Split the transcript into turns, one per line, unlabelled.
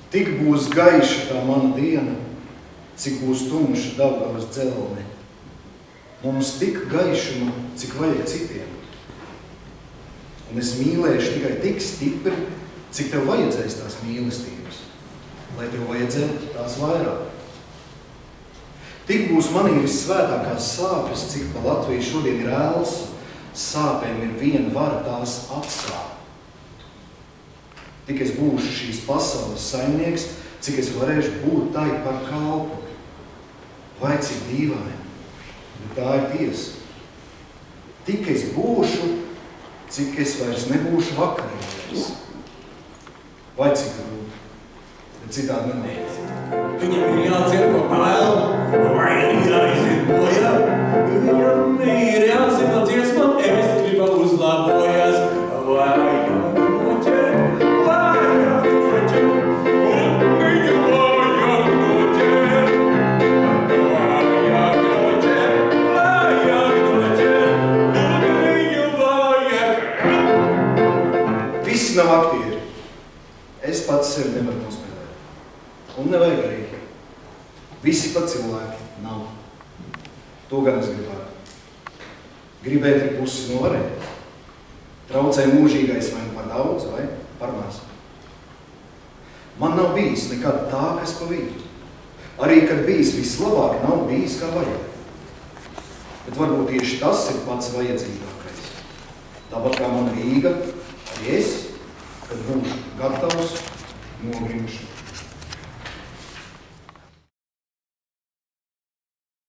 Tik būs gaiša tā mana diena, cik būs tumša Daugavas dzelne. Mums tik gaišuma, cik vajag citiem. Un es mīlēšu tikai tik stipri, cik tev vajadzēs tās mīlestības, lai tev vajadzētu tās vairāk. Tik būs manī vissvētākās sāpes, cik pa Latviju šodien ir ēls, sāpēm ir viena vara tās atskāt. Tik es būšu šīs pasaules saimnieks, cik es varēšu būt tai par kalpu. Vai cik dīvaini, bet tā ir tiesa. Tik es būšu, cik es vairs nebūšu vakarīgais. Vai cik grūti, bet citādi nenāks.
Viņam ir jāciet ko pēlu, vai ir jāiziet bojā. Viņam ir jāzina dziesmam, es gribu uzlabojas. Vai jānoķer, vai jānoķer, un viņu vajag noķer. Vai jānoķer, un viņu vajag.
Visi nav aktieri. Es pats sevi nevaru nospēlēt. Un nevajag arī. Visi pat cilvēki nav. To gan es gribētu. Gribēt ir pusi no varēt. Traucē mūžīgais vai par daudz, vai par maz. Man nav bijis nekad tā, kas pa vidu. Arī, kad bijis vislabāk, nav bijis kā vajag. Bet varbūt tieši tas ir pats vajadzīgākais. Tāpat kā man Rīga, arī es, kad būšu gatavs, nogrimšu.